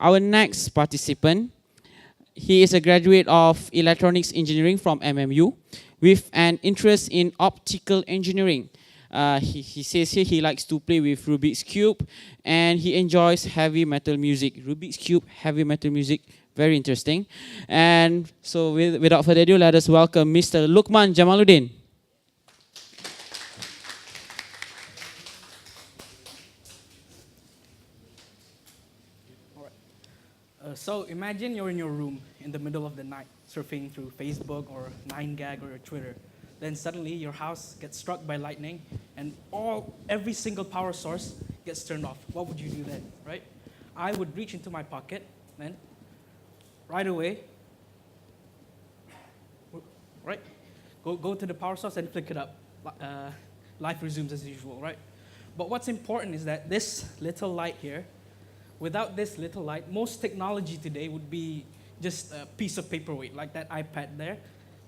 Our next participant, he is a graduate of electronics engineering from MMU with an interest in optical engineering. He says here he likes to play with Rubik's Cube and he enjoys heavy metal music. Rubik's Cube, heavy metal music, very interesting. And so without further ado, let us welcome Mr. Lukman Jamaludin. So imagine you're in your room in the middle of the night, surfing through Facebook or 9gag or Twitter. Then suddenly your house gets struck by lightning and every single power source gets turned off. What would you do then, right? I would reach into my pocket, then right away, right? Go to the power source and flick it up. Life resumes as usual, right? But what's important is that this little light here, without this little light, most technology today would be just a piece of paperweight, like that iPad there,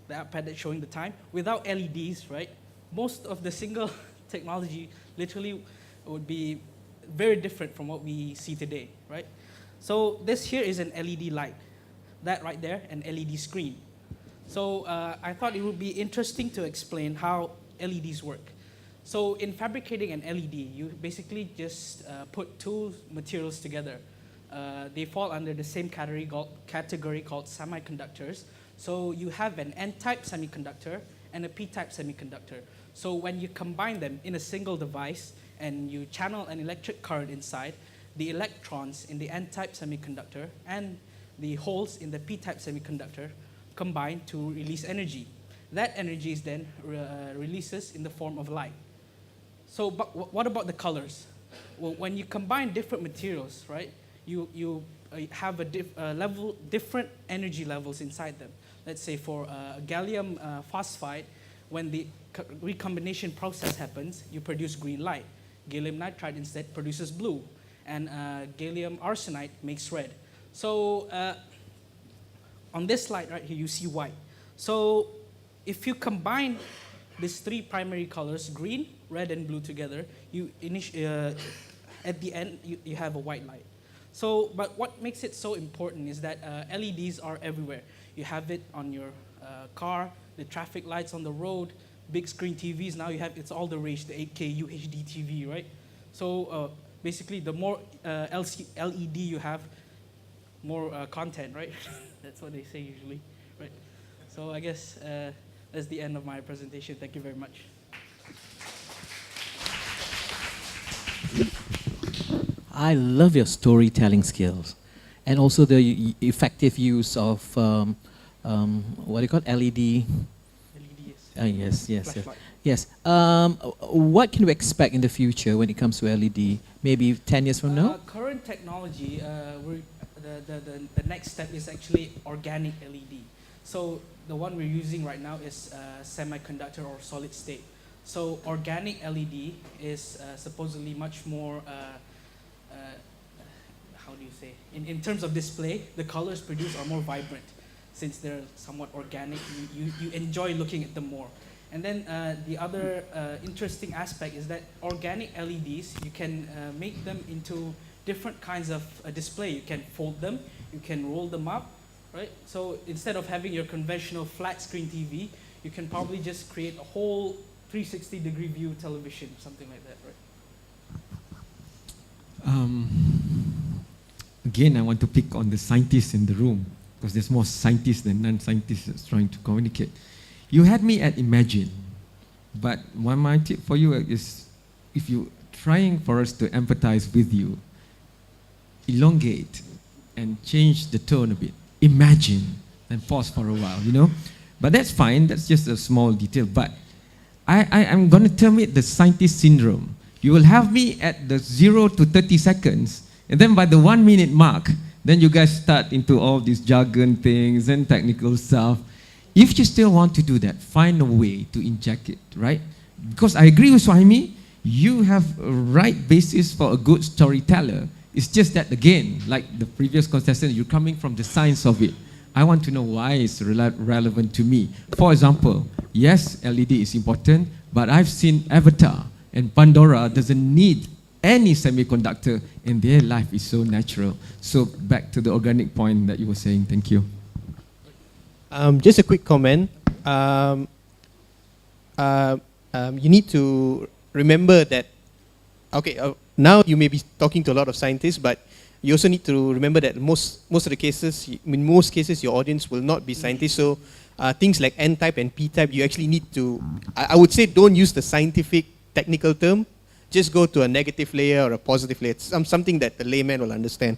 the iPad that's showing the time. Without LEDs, right, most of the single technology literally would be very different from what we see today, right? So this here is an LED light. That right there, an LED screen. So I thought it would be interesting to explain how LEDs work. So in fabricating an LED, you basically just put two materials together. They fall under the same category called semiconductors. So you have an N-type semiconductor and a P-type semiconductor. So when you combine them in a single device and you channel an electric current inside, the electrons in the N-type semiconductor and the holes in the P-type semiconductor combine to release energy. That energy is then releases in the form of light. So, but what about the colors? Well, when you combine different materials, right, you have different energy levels inside them. Let's say for gallium phosphide, when the recombination process happens, you produce green light. Gallium nitride instead produces blue, and gallium arsenide makes red. So on this slide right here, you see white. So if you combine these three primary colors, green, red, and blue together, at the end, you have a white light. So, but what makes it so important is that LEDs are everywhere. You have it on your car, the traffic lights on the road, big screen TVs. Now it's all the rage, the 8K UHD TV, right? So basically, the more LED you have, more content, right? That's what they say usually, right? So I guess that's the end of my presentation. Thank you very much. I love your storytelling skills, and also the effective use of what do you call it? LED. LED, yes. Yes. What can we expect in the future when it comes to LED? Maybe 10 years from now? Current technology, the next step is actually organic LED. So the one we're using right now is semiconductor or solid state. So organic LED is supposedly much more, how do you say? In terms of display, the colors produced are more vibrant. Since they're somewhat organic, you enjoy looking at them more. And then the other interesting aspect is that organic LEDs, you can make them into different kinds of display. You can fold them, you can roll them up, right? So instead of having your conventional flat screen TV, you can probably just create a whole 360-degree view television, something like that, right? Again, I want to pick on the scientists in the room, because there's more scientists than non-scientists trying to communicate. You had me at imagine, but my tip for you is, if you're trying for us to empathize with you, elongate and change the tone a bit. Imagine and pause for a while, you know. But that's fine, that's just a small detail. But I'm going to terminate the scientist syndrome. You will have me at the 0 to 30 seconds, and then by the 1 minute mark, then you guys start into all these jargon things and technical stuff. If you still want to do that, find a way to inject it, right? Because I agree with Swahimi, you have a right basis for a good storyteller. It's just that, again, like the previous contestant, you're coming from the science of it. I want to know why it's relevant to me. For example, yes, LED is important, but I've seen Avatar, and Pandora doesn't need any semiconductor, and their life is so natural. So back to the organic point that you were saying. Thank you. Just a quick comment. You need to remember that, okay, now you may be talking to a lot of scientists, but you also need to remember that most of the cases, in most cases, your audience will not be scientists. So things like N-type and P-type, you actually need to, I would say don't use the scientific technical term, just go to a negative layer or a positive layer. It's something that the layman will understand.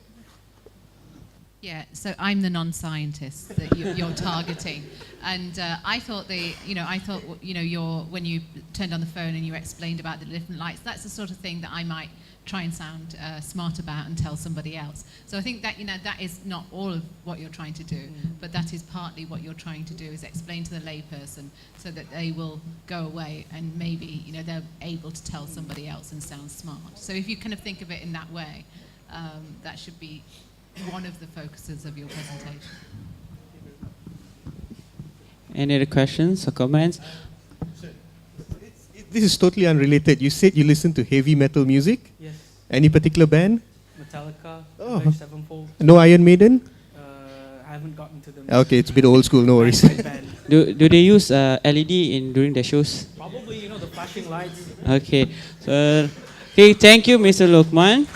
Yeah, so I'm the non-scientist that you're targeting, and I thought when you turned on the phone and you explained about the different lights, that's the sort of thing that I might try and sound smart about and tell somebody else. So I think that that is not all of what you're trying to do, but that is partly what you're trying to do, is explain to the layperson so that they will go away and maybe they're able to tell somebody else and sound smart. So if you kind of think of it in that way, that should be one of the focuses of your presentation. Any other questions or comments? This is totally unrelated. You said you listen to heavy metal music? Yes. Any particular band? Metallica, Oh. Avenged Sevenfold. No Iron Maiden? I haven't gotten to them. Okay, it's a bit old school, no worries. Right band. Do they use LED during the shows? Probably, the flashing lights. Okay. So, okay, thank you, Mr. Lukman.